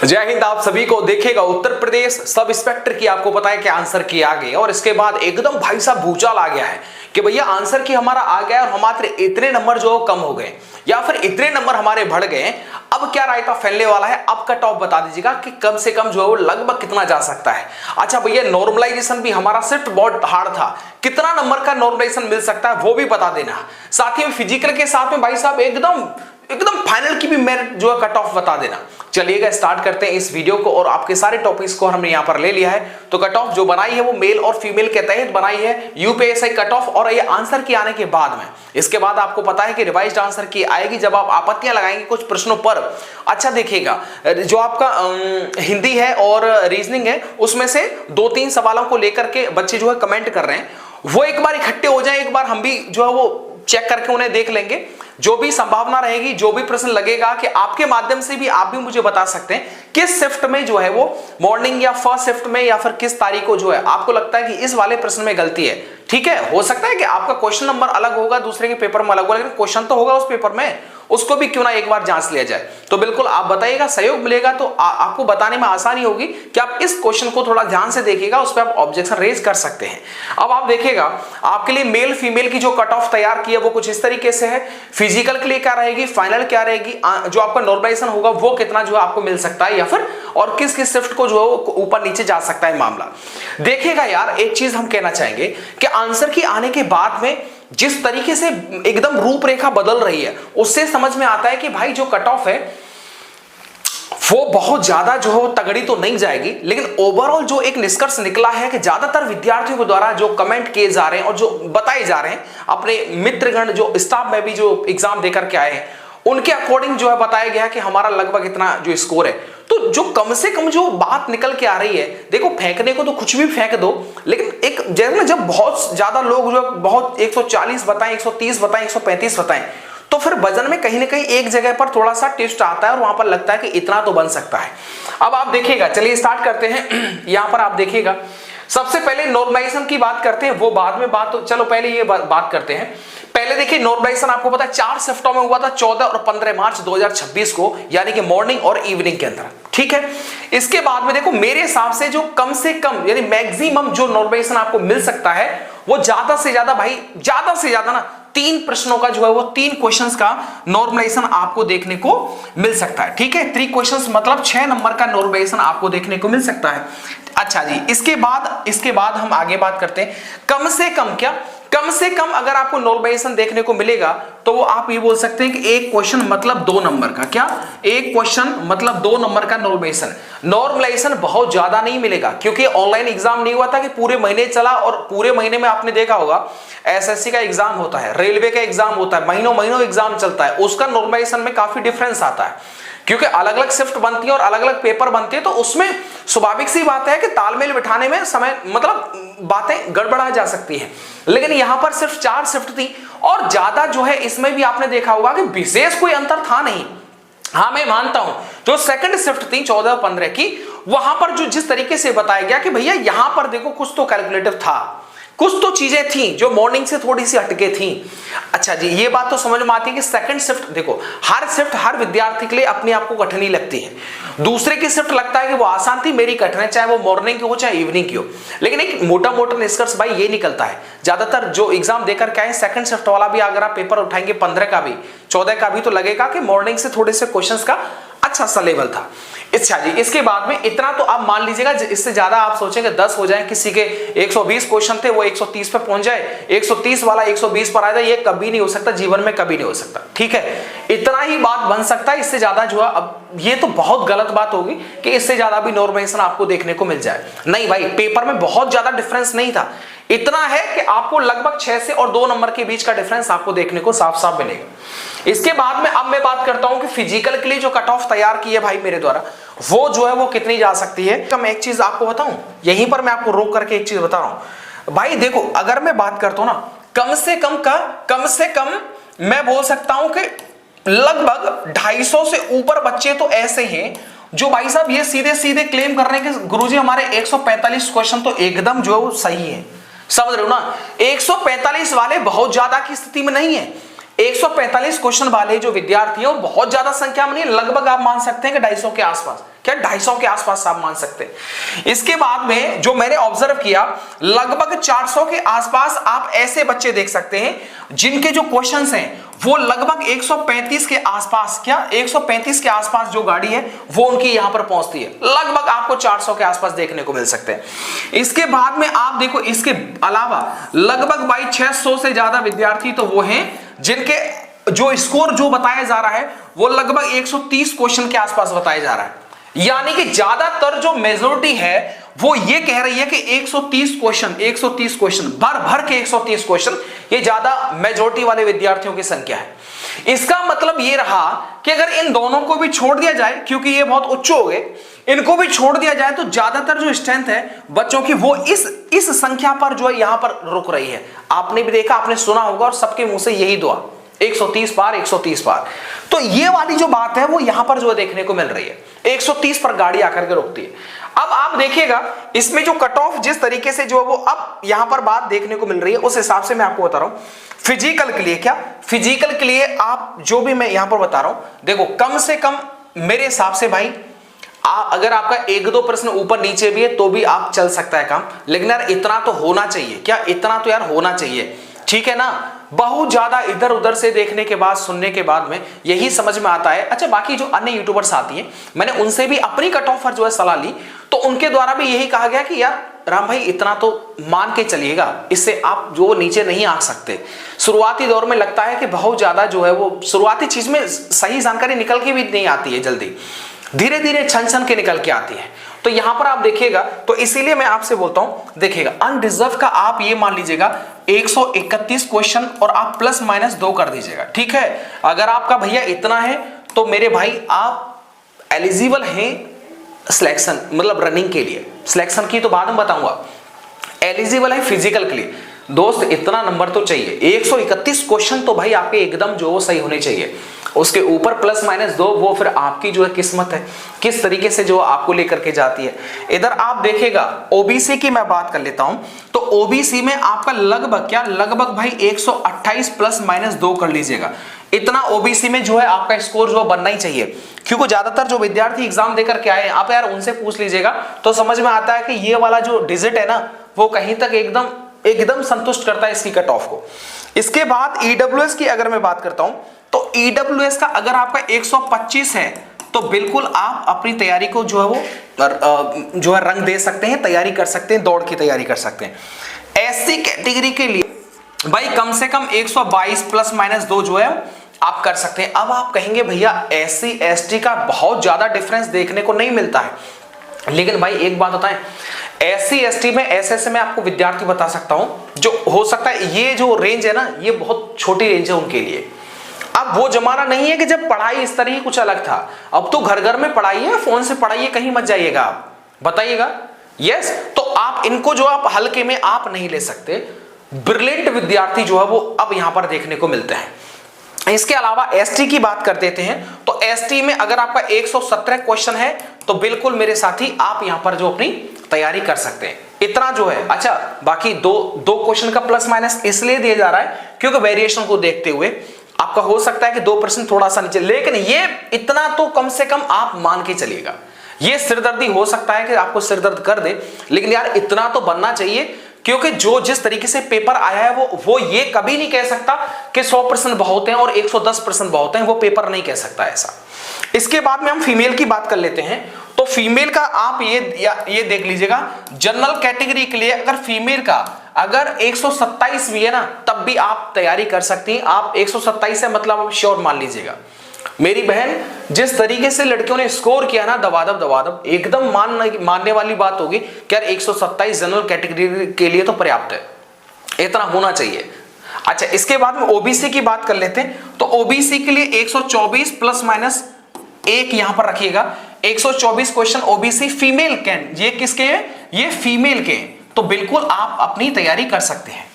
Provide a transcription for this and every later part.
जय हिंद आप सभी को। देखेगा उत्तर प्रदेश सब इंस्पेक्टर की आपको पता है कि आंसर की आ गई और इसके बाद एकदम भाई साहब भूचाल आ गया है कि भैया आंसर की हमारा आ गया और हमारे इतने नंबर जो कम हो गए या फिर इतने नंबर हमारे बढ़ गए। अब क्या रायता फैलने वाला है, अब कट ऑफ बता दीजिएगा कि कम से कम जो है वो लगभग कितना जा सकता है। अच्छा भैया नॉर्मलाइजेशन भी हमारा शिफ्ट बहुत हार्ड था, कितना नंबर का नॉर्मलाइजेशन मिल सकता है वो भी बता देना। साथ ही में फिजिकल के साथ में भाई साहब एकदम फाइनल की भी मेरिट जो है कट ऑफ बता देना। चलिएगा स्टार्ट करते हैं इस वीडियो को और आपके सारे टॉपिक्स को हमने यहां पर ले लिया है। तो कट ऑफ जो बनाई है वो मेल और फीमेल के तहत बनाई है यूपीएससी कट ऑफ और ये आंसर की आने के बाद में। इसके बाद आपको पता है कि रिवाइज्ड आंसर की आएगी जब आप आपत्तियां लगाएंगे कुछ प्रश्नों पर। अच्छा देखिएगा जो आपका हिंदी है और रीजनिंग है उसमें से 2-3 सवालों को लेकर के बच्चे जो है कमेंट कर रहे हैं, वो एक बार इकट्ठे हो जाए, एक बार हम भी जो है वो चेक करके उन्हें देख लेंगे। जो भी संभावना रहेगी, जो भी प्रश्न लगेगा कि आपके माध्यम से भी आप भी मुझे बता सकते हैं किस शिफ्ट में जो है वो मॉर्निंग या फर्स्ट शिफ्ट में या फिर किस तारीख को जो है आपको लगता है कि इस वाले प्रश्न में गलती है। ठीक है, हो सकता है कि आपका क्वेश्चन नंबर अलग होगा, दूसरे के पेपर में अलग होगा, लेकिन क्वेश्चन तो होगा उस पेपर में, उसको भी क्यों ना एक बार जांच लिया जाए। तो बिल्कुल आप बताइएगा, सहयोग मिलेगा तो आपको बताने में आसानी होगी कि आप इस क्वेश्चन को थोड़ा ध्यान से देखिएगा, उस पर आप ऑब्जेक्शन रेज कर सकते हैं। अब आप देखिएगा आपके लिए मेल फीमेल की जो कट ऑफ तैयार की है वो कुछ इस तरीके से है। फिजिकल के लिए क्या रहेगी, फाइनल क्या रहेगी, जो आपका नॉर्मलाइजेशन होगा वो कितना जो है आपको मिल सकता है या फिर और किस किस शिफ्ट को जो है वो ऊपर नीचे जा सकता है मामला। देखिएगा यार एक चीज हम कहना चाहेंगे कि आंसर की आने के बाद में जिस तरीके से एकदम रूपरेखा बदल रही है उससे समझ में आता है कि भाई जो कट ऑफ है वो बहुत ज्यादा जो है तगड़ी तो नहीं जाएगी, लेकिन ओवरऑल जो एक निष्कर्ष निकला है कि ज्यादातर विद्यार्थियों के द्वारा जो कमेंट किए जा रहे हैं और जो बताए जा रहे हैं अपने मित्रगण जो स्टाफ में भी जो एग्जाम देकर के आए हैं उनके अकॉर्डिंग जो है बताया गया कि हमारा लगभग इतना जो स्कोर है। तो जो कम से कम जो बात निकल के आ रही है, देखो फेंकने को तो कुछ भी फेंक दो, लेकिन एक जैसे जब बहुत ज्यादा लोग जो बहुत 140 बताएं, 130 बताएं, 135 बताएं, तो फिर वजन में कहीं ना कहीं एक जगह पर थोड़ा सा ट्विस्ट आता है और वहां पर लगता है कि इतना तो बन सकता है। अब आप देखिएगा, चलिए स्टार्ट करते हैं। यहां पर आप देखिएगा सबसे पहले नॉर्मलाइजेशन की बात करते हैं, वो बाद में बात, तो चलो पहले ये बात करते हैं। पहले देखिए नॉर्मलाइजेशन आपको पता है 4 शिफ्टों में हुआ था 14 और 15 मार्च 2026 को, यानी कि मॉर्निंग और इवनिंग के अंदर। ठीक है, इसके बाद में देखो मेरे हिसाब से जो कम से कम यानी मैक्सिमम जो नॉर्मलाइजेशन आपको मिल सकता है वो ज्यादा से ज्यादा भाई ज्यादा से ज्यादा ना 3 प्रश्नों का जो है वो 3 क्वेश्चंस का नॉर्मलाइजेशन आपको देखने को मिल सकता है। ठीक है, 3 क्वेश्चंस मतलब 6 नंबर का नॉर्मलाइजेशन आपको देखने को मिल सकता है। अच्छा जी, इसके बाद हम आगे बात करते हैं कम से कम क्या, कम से कम अगर आपको नॉर्मलाइजेशन देखने को मिलेगा तो वो आप ये बोल सकते हैं कि एक क्वेश्चन मतलब 2 नंबर का, क्या एक क्वेश्चन मतलब 2 नंबर का नॉर्मलाइजेशन। नॉर्मलाइजेशन बहुत ज्यादा नहीं मिलेगा क्योंकि ऑनलाइन एग्जाम नहीं हुआ था कि पूरे महीने चला और पूरे महीने में आपने देखा होगा एसएससी का एग्जाम होता है, रेलवे का एग्जाम होता है, महीनों एग्जाम चलता है, उसका नॉर्मलाइजेशन में काफी डिफरेंस आता है क्योंकि अलग अलग शिफ्ट बनती है और अलग अलग पेपर बनते हैं। तो उसमें स्वाभाविक सी बात है कि तालमेल बिठाने में समय मतलब बातें गड़बड़ा जा सकती हैं, लेकिन यहां पर सिर्फ 4 शिफ्ट थी और ज्यादा जो है इसमें भी आपने देखा होगा कि विशेष कोई अंतर था नहीं। हाँ मैं मानता हूं जो सेकंड शिफ्ट थी 14 और 15 की, वहां पर जो जिस तरीके से बताया गया कि भैया यहां पर देखो कुछ तो कैलकुलेटिव था, कुछ तो चीजें थी जो मॉर्निंग से थोड़ी सी हटके थी। अच्छा जी, ये बात तो समझ में आती है कि सेकंड शिफ्ट देखो हर शिफ्ट हर विद्यार्थी के लिए अपने आप को कठिन ही लगती है। दूसरे की शिफ्ट लगता है कि वो आसान थी, मेरी कठिन है, चाहे वो मॉर्निंग की हो चाहे इवनिंग की हो। लेकिन एक मोटा मोटा निष्कर्ष भाई ये निकलता है, ज्यादातर जो एग्जाम देकर के आए सेकंड शिफ्ट वाला भी अगर आप पेपर उठाएंगे 15 का भी 14 का भी, तो लगेगा कि मॉर्निंग से थोड़े से क्वेश्चंस का अच्छा सा लेवल था। अच्छा जी, इसके बाद में इतना तो आप मान लीजिएगा, इससे ज्यादा आप सोचेंगे 10 हो जाए, किसी के 120 क्वेश्चन थे वो 130 पे पहुंच जाए, 130 वाला 120 पर आ जाए, ये कभी नहीं हो सकता, जीवन में कभी नहीं हो सकता। ठीक है, इतना ही बात बन सकता है, इससे ज्यादा जो है अब ये तो बहुत गलत बात होगी कि इससे ज्यादा भी नॉर्मलाइजेशन आपको देखने को मिल जाए। नहीं भाई, पेपर में बहुत ज्यादा डिफरेंस नहीं था, इतना है कि आपको लगभग 6 से और 2 नंबर के बीच का डिफरेंस आपको देखने को साफ साफ मिलेगा। इसके बाद में अब मैं बात करता हूं कि फिजिकल के लिए जो कट ऑफ तैयार की है भाई मेरे द्वारा, वो जो है वो कितनी जा सकती है। तो मैं एक चीज आपको बताऊं, यहीं पर मैं आपको रोक करके एक चीज बता रहा हूं भाई। देखो अगर मैं बात करता हूं ना कम से कम मैं बोल सकता हूं कि लगभग 250 से ऊपर बच्चे तो ऐसे हैं जो भाई साहब ये सीधे सीधे क्लेम कर रहे हैं कि गुरुजी हमारे 145 क्वेश्चन तो एकदम जो है सही है। समझ रहे हो ना, 145 वाले बहुत ज्यादा की स्थिति में नहीं है, 145 क्वेश्चन वाले जो विद्यार्थी हैं, बहुत ज्यादा संख्या में नहीं, लगभग आप मान सकते हैं कि 250 के आसपास, क्या 250 के आसपास आप मान सकते हैं। इसके बाद में जो मैंने ऑब्जर्व किया, लगभग 400 के आसपास आप ऐसे बच्चे देख सकते हैं जिनके जो क्वेश्चंस हैं वो लगभग 135 के आसपास, क्या 135 के आसपास जो गाड़ी है वो उनकी यहां पर पहुंचती है, लगभग आपको 400 के आसपास देखने को मिल सकते हैं। इसके बाद में आप देखो, इसके अलावा लगभग भाई 600 से ज्यादा विद्यार्थी तो वो हैं जिनके जो स्कोर जो बताया जा रहा है वो लगभग 130 क्वेश्चन के आसपास बताया जा रहा है। यानी कि ज्यादातर जो मेजोरिटी है वो ये कह रही है कि 130 क्वेश्चन भर भर के 130 क्वेश्चन, ये ज्यादा मेजोरिटी वाले विद्यार्थियों की संख्या है। इसका मतलब ये रहा कि अगर इन दोनों को भी छोड़ दिया जाए, क्योंकि ये बहुत उच्च हो गए, इनको भी छोड़ दिया जाए तो ज्यादातर जो स्ट्रेंथ है बच्चों की वो इस संख्या पर जो है यहां पर रुक रही है। आपने भी देखा, आपने सुना होगा और सबके मुंह से यही दुआ, 130 पार 130 पार। तो ये वाली जो बात है वो यहां पर जो है देखने को मिल रही है, 130 पर गाड़ी आकर के रुकती है। अब आप देखिएगा इसमें जो कट ऑफ जिस तरीके से जो है वो अब यहां पर बात देखने को मिल रही है, उस हिसाब से मैं आपको बता रहा हूं। फिजिकल के लिए, क्या फिजिकल के लिए आप जो भी मैं यहां पर बता रहा हूं, देखो कम से कम मेरे हिसाब से भाई अगर आपका 1-2 प्रश्न ऊपर नीचे भी है तो भी आप चल सकता है काम, लेकिन यार इतना तो होना चाहिए, क्या इतना तो यार होना चाहिए, ठीक है ना। बहुत ज्यादा इधर उधर से देखने के बाद, सुनने के बाद में यही समझ में आता है। अच्छा, बाकी जो अन्य यूट्यूबर्स आती हैं, मैंने उनसे भी अपनी कट ऑफ पर जो है सलाह ली, तो उनके द्वारा भी यही कहा गया कि यार राम भाई इतना तो मान के चलिएगा, इससे आप जो नीचे नहीं आ सकते। शुरुआती दौर में लगता है कि बहुत ज्यादा जो है वो शुरुआती चीज में सही जानकारी निकल के भी नहीं आती है जल्दी, धीरे धीरे छन छन के निकल के आती है। तो यहां पर आप देखिएगा, तो इसीलिए मैं आपसे बोलता हूं, देखिएगा अनरिजर्व का आप ये मान लीजिएगा 131 क्वेश्चन और आप प्लस माइनस 2 कर दीजिएगा, ठीक है। अगर आपका भैया इतना है तो मेरे भाई आप एलिजिबल हैं सिलेक्शन, मतलब रनिंग के लिए। सिलेक्शन की तो बाद में बताऊंगा, एलिजिबल है फिजिकल के लिए। दोस्त इतना नंबर तो चाहिए, 131 क्वेश्चन तो भाई आपके एकदम जो सही होने चाहिए, उसके ऊपर प्लस माइनस 2 वो फिर आपकी जो है किस्मत है, किस तरीके से जो आपको लेकर के जाती है। इधर आप देखेगा ओबीसी की मैं बात कर लेता हूं, तो ओबीसी में आपका लगभग क्या, लगभग भाई 128 प्लस माइनस 2 कर लीजिएगा, इतना ओबीसी में जो है आपका स्कोर जो बनना ही चाहिए। क्योंकि ज्यादातर जो विद्यार्थी एग्जाम देकर के आए, आप यार उनसे पूछ लीजिएगा तो समझ में आता है कि ये वाला जो डिजिट है ना वो कहीं तक एकदम संतुष्ट करता है इसकी कट ऑफ को। इसके बाद ईडब्ल्यूएस की अगर मैं बात करता हूं, तो ईडब्ल्यूएस का अगर आपका 125 है तो बिल्कुल आप अपनी तैयारी को जो है वो जो है रंग दे सकते हैं, तैयारी कर सकते हैं, दौड़ की तैयारी कर सकते हैं। एससी कैटेगरी के लिए भाई कम से कम 122 प्लस माइनस 2 जो है आप कर सकते हैं। अब आप कहेंगे भैया एससी एसटी का बहुत ज्यादा डिफरेंस देखने को नहीं मिलता है, लेकिन भाई एक बात बताएं, एससी एसटी में ऐसे मैं आपको विद्यार्थी बता सकता हूं जो हो सकता है ये जो रेंज है ना ये बहुत छोटी रेंज है उनके लिए। अब वो जमाना नहीं है कि जब पढ़ाई इस तरह कुछ अलग था, अब तो घर घर में पढ़ाई है, फोन से पढ़ाइए, कहीं मत जाइएगा आप, बताइएगा यस। तो आप इनको जो आप हल्के में आप नहीं ले सकते, ब्रिलियंट विद्यार्थी जो है वो अब यहां पर देखने को मिलते हैं। इसके अलावा एसटी की बात कर देते हैं, तो एसटी में अगर आपका 117 क्वेश्चन है तो बिल्कुल मेरे साथी आप यहां पर जो अपनी तैयारी कर सकते हैं, इतना जो है। अच्छा, बाकी दो क्वेश्चन का प्लस माइनस इसलिए दिया जा रहा है क्योंकि वेरिएशन को देखते हुए आपका हो सकता है कि 2% थोड़ा सा नीचे, लेकिन ये इतना तो कम से कम आप मान के चलिएगा। ये सिरदर्दी हो सकता है कि आपको सिरदर्द कर दे, लेकिन यार इतना तो बनना चाहिए, क्योंकि जो जिस तरीके से पेपर आया है वो ये कभी नहीं कह सकता कि 100% बहुत हैं और 110% बहुत हैं, वो पेपर नहीं कह सकता ऐसा। इसके बाद में हम फीमेल की बात कर लेते हैं, तो फीमेल का आप ये देख लीजिएगा, जनरल कैटेगरी के लिए अगर फीमेल का अगर 127 भी है ना तब भी आप तैयारी कर सकती हैं। आप 127 है मतलब श्योर मान लीजिएगा मेरी बहन, जिस तरीके से लड़कियों ने स्कोर किया ना दबादब एकदम मानने वाली बात होगी कि यार 127 जनरल कैटेगरी के लिए तो पर्याप्त है, इतना होना चाहिए। अच्छा, इसके बाद में ओबीसी की बात कर लेते हैं, तो ओबीसी के लिए 124 प्लस माइनस 1 यहां पर रखिएगा। 124 क्वेश्चन ओबीसी फीमेल कैन, ये किसके हैं, ये फीमेल के, तो बिल्कुल आप अपनी तैयारी कर सकते हैं।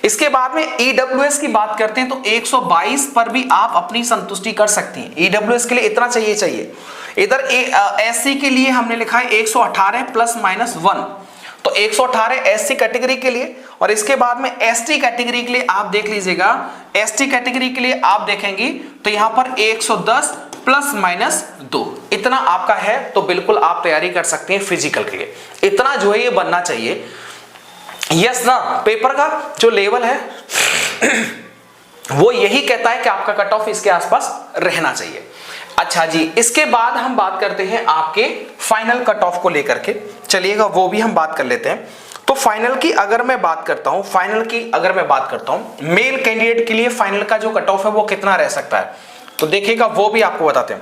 इसके बाद में ईडब्ल्यूएस की बात करते हैं, तो 122 पर भी आप अपनी संतुष्टि कर सकती हैं। ईडब्ल्यूएस के लिए इतना चाहिए। इधर एससी के लिए हमने लिखा है 118 प्लस माइनस 1, तो 118 एससी कैटेगरी के लिए, और इसके बाद में एसटी कैटेगरी के लिए आप देख लीजिएगा, एसटी कैटेगरी के लिए आप देखेंगे तो यहां पर 110 प्लस माइनस 2 इतना आपका है। तो बिल्कुल आप तैयारी कर सकते हैं फिजिकल के लिए, इतना जो है ये बनना चाहिए। यस ना, पेपर का जो लेवल है वो यही कहता है कि आपका कट ऑफ इसके आसपास रहना चाहिए। अच्छा जी, इसके बाद हम बात करते हैं आपके फाइनल कट ऑफ को लेकर के, चलिएगा वो भी हम बात कर लेते हैं। तो फाइनल की अगर मैं बात करता हूं, मेल कैंडिडेट के लिए फाइनल का जो कट ऑफ है वो कितना रह सकता है, तो देखिएगा वो भी आपको बताते हैं।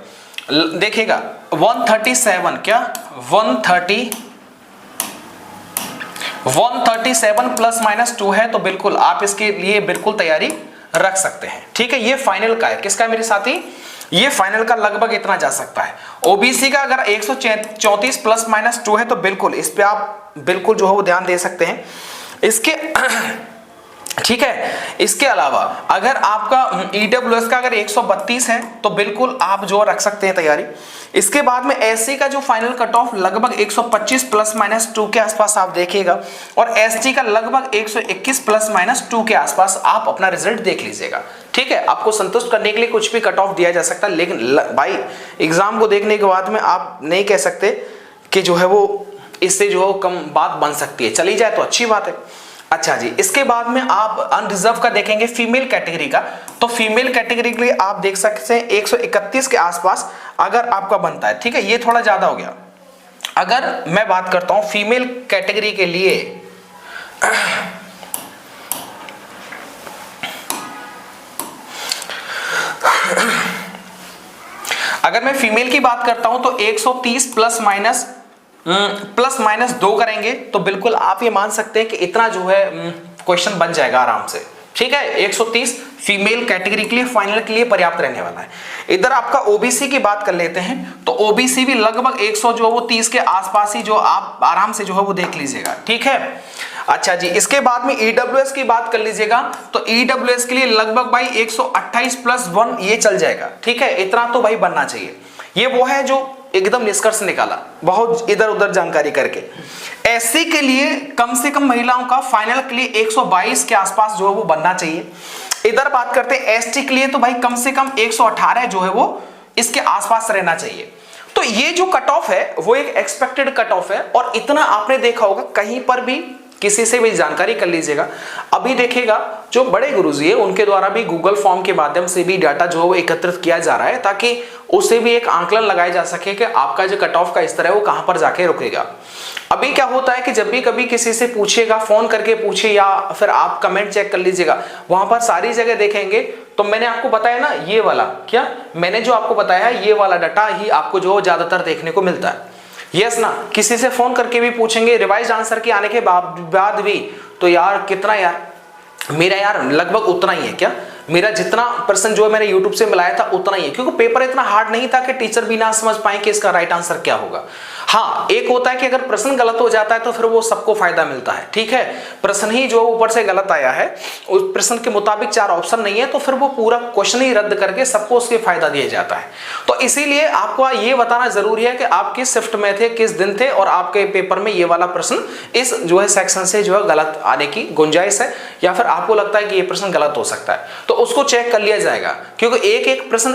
देखिएगा 137 क्या 137 प्लस माइनस 2 है, तो बिल्कुल आप इसके लिए बिल्कुल तैयारी रख सकते हैं। ठीक है, ये फाइनल का है, किसका है मेरे साथी, ये फाइनल का लगभग इतना जा सकता है। ओबीसी का अगर 134 प्लस माइनस 2 है तो बिल्कुल इस पे आप बिल्कुल जो है वो ध्यान दे सकते हैं। इसके ठीक है, इसके अलावा अगर आपका ईडब्ल्यूएस का अगर 132 है तो बिल्कुल आप जो रख सकते हैं तैयारी। इसके बाद में एससी का जो फाइनल कट ऑफ लगभग 125 प्लस माइनस 2 के आसपास आप देखिएगा, और एसटी का लगभग 121 प्लस माइनस 2 के आसपास आप अपना रिजल्ट देख लीजिएगा। ठीक है, आपको संतुष्ट करने के लिए कुछ भी कट ऑफ दिया जा सकता है, लेकिन भाई एग्जाम को देखने के बाद में आप नहीं कह सकते कि जो है वो इससे जो कम बात बन सकती है, चली जाए तो अच्छी बात है। अच्छा जी, इसके बाद में आप अनरिजर्व का देखेंगे फीमेल कैटेगरी का, तो फीमेल कैटेगरी के लिए आप देख सकते हैं 131 के आसपास अगर आपका बनता है। ठीक है, ये थोड़ा ज्यादा हो गया। अगर मैं बात करता हूं फीमेल कैटेगरी के लिए, अगर मैं फीमेल की बात करता हूं तो 130 प्लस माइनस 2 करेंगे तो बिल्कुल आप ये मान सकते हैं कि इतना जो है क्वेश्चन बन जाएगा आराम से। ठीक है, 130 फीमेल कैटेगरी के लिए फाइनल के लिए पर्याप्त रहने वाला है। इधर आपका ओबीसी की बात कर लेते हैं, तो ओबीसी भी लगभग 100 जो वो 30 के आसपास ही जो आप आराम से जो है वो देख लीजिएगा। ठीक है, अच्छा जी, इसके बाद में ईडब्ल्यूएस की बात कर लीजिएगा, तो ईडब्ल्यूएस के लिए लगभग भाई 128 प्लस 1 ये चल जाएगा। ठीक है, इतना तो भाई बनना चाहिए। ये वो है जो एकदम निष्कर्ष निकाला बहुत इधर उधर जानकारी करके। एससी के लिए कम से कम महिलाओं का फाइनल के लिए 122 के आसपास जो है वो बनना चाहिए। इधर बात करते हैं एसटी के लिए, तो भाई कम से कम 118 जो है वो इसके आसपास रहना चाहिए। तो ये जो कट ऑफ है वो एक एक्सपेक्टेड कट ऑफ है, और इतना आपने देखा होगा कहीं पर भी किसी से भी जानकारी कर लीजिएगा। अभी देखिएगा जो बड़े गुरुजी है उनके द्वारा भी गूगल फॉर्म के माध्यम से भी डाटा जो है वो एकत्रित किया जा रहा है, ताकि उससे भी एक आंकलन लगाया जा सके कि आपका जो कट ऑफ का स्तर है वो कहां पर जाके रुकेगा। अभी क्या होता है कि जब भी कभी किसी से पूछिएगा, फोन करके पूछिए या फिर आप कमेंट चेक कर लीजिएगा, वहां पर सारी जगह देखेंगे तो मैंने आपको बताया ना ये वाला, क्या मैंने जो आपको बताया है ये वाला डाटा ही आपको जो ज्यादातर देखने को मिलता है। यस ना, किसी से फोन करके भी पूछेंगे रिवाइज आंसर के आने के बाद भी, तो यार कितना यार मेरा यार लगभग उतना ही है, क्या मेरा जितना % जो है मैंने YouTube से मिलाया था उतना ही है, क्योंकि पेपर इतना हार्ड नहीं था कि टीचर भी ना समझ पाए कि इसका राइट आंसर क्या होगा। हाँ, एक होता है कि अगर प्रश्न गलत हो जाता है तो फिर वो सबको फायदा मिलता है। ठीक है, प्रश्न ही जो ऊपर से गलत आया है, उस प्रश्न के मुताबिक 4 ऑप्शन नहीं है, तो फिर वो पूरा क्वेश्चन ही रद्द करके सबको उसके फायदा दिया जाता है। तो इसीलिए आपको ये बताना जरूरी है कि आप किस शिफ्ट में थे, किस दिन थे, और आपके पेपर में ये वाला प्रश्न इस जो है सेक्शन से जो है गलत आने की गुंजाइश है, या फिर आपको लगता है कि ये प्रश्न गलत हो सकता है, तो उसको चेक कर लिया जाएगा। क्योंकि एक प्रश्न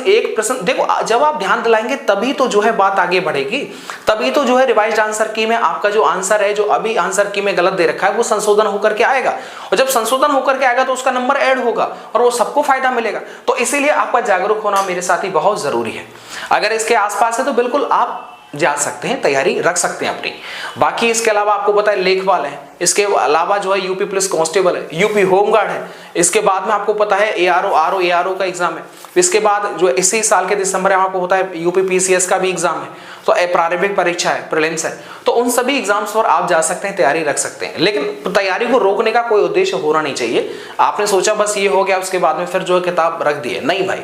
देखो, जब आप ध्यान दिलाएंगे तभी तो जो है बात आगे बढ़ेगी, तभी तो जो है रिवाइज्ड आंसर की में आपका जो आंसर है, जो अभी आंसर की में गलत दे रखा है, वो संशोधन होकर के आएगा, और जब संशोधन होकर के आएगा तो उसका नंबर ऐड होगा और वो सबको फायदा मिलेगा। तो इसीलिए आपका जागरूक होना मेरे साथी बहुत जरूरी है। अगर इसके आसपास है तो बिल्कुल आप जा सकते हैं, तैयारी रख सकते हैं अपनी। बाकी इसके अलावा आपको पता है लेखपाल है, इसके अलावा जो है यूपी पुलिस कांस्टेबल है, यूपी होमगार्ड है, इसके बाद में आपको पता है एआरओ का एग्जाम है, इसके बाद जो इसी साल के दिसंबर में आपको होता है यूपी पीसीएस का भी एग्जाम है, तो प्रारंभिक परीक्षा है, प्रीलिम्स है, तो उन सभी एग्जाम्स पर आप जा सकते हैं, तैयारी रख सकते हैं। लेकिन तैयारी को रोकने का कोई उद्देश्य होना नहीं चाहिए। आपने सोचा बस ये हो गया उसके बाद में फिर जो है किताब रख दी है, नहीं भाई।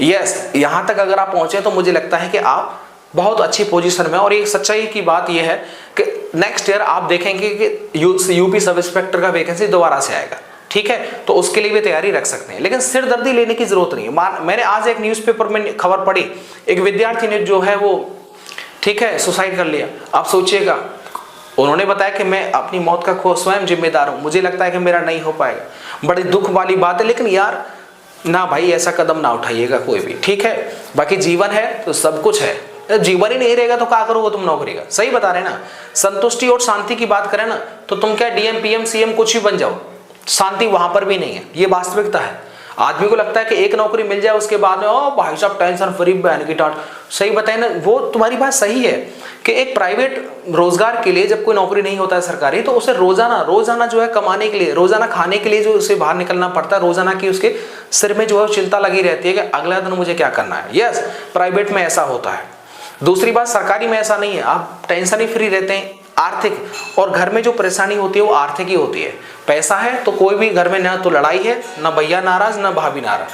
यस, यहां तक अगर आप पहुंचे तो मुझे लगता है कि आप बहुत अच्छी पोजीशन में। और एक सच्चाई की बात यह है कि नेक्स्ट ईयर आप देखेंगे कि यूपी सब इंस्पेक्टर का वैकेंसी दोबारा से आएगा। ठीक है, तो उसके लिए भी तैयारी रख सकते हैं, लेकिन सिरदर्दी लेने की जरूरत नहीं है। मैंने आज एक न्यूज़पेपर में खबर पढ़ी, एक विद्यार्थी ने जो है वो ठीक है सुसाइड कर लिया। आप सोचिएगा उन्होंने बताया कि मैं अपनी मौत का स्वयं जिम्मेदार हूं, मुझे लगता है कि मेरा नहीं हो पाएगा। बड़ी दुख वाली बात है, लेकिन यार ना भाई ऐसा कदम ना उठाइएगा कोई भी, ठीक है। बाकी जीवन है तो सब कुछ है, जीवन ही नहीं रहेगा तो क्या करोगे तुम नौकरी का, सही बता रहे ना। संतुष्टि और शांति की बात करें ना तो तुम क्या डीएम पीएम सीएम कुछ भी बन जाओ, शांति वहां पर भी नहीं है, ये वास्तविकता है। आदमी को लगता है कि एक नौकरी मिल जाए उसके बाद में ओ भाई साहब टेंशन फ्री बहन की टाट, सही बताए ना, वो तुम्हारी बात सही है कि एक प्राइवेट रोजगार के लिए जब कोई नौकरी नहीं होता है सरकारी, तो उसे रोजाना जो है कमाने के लिए, रोजाना खाने के लिए जो उसे बाहर निकलना पड़ता है, रोजाना की उसके सिर में जो है चिंता लगी रहती है कि अगला दिन मुझे क्या करना है। यस, प्राइवेट में ऐसा होता है। दूसरी बात, सरकारी में ऐसा नहीं है, आप टेंशन ही फ्री रहते हैं। आर्थिक और घर में जो परेशानी होती है वो आर्थिक ही होती है। पैसा है तो कोई भी घर में ना तो लड़ाई है, ना भैया नाराज ना भाभी नाराज,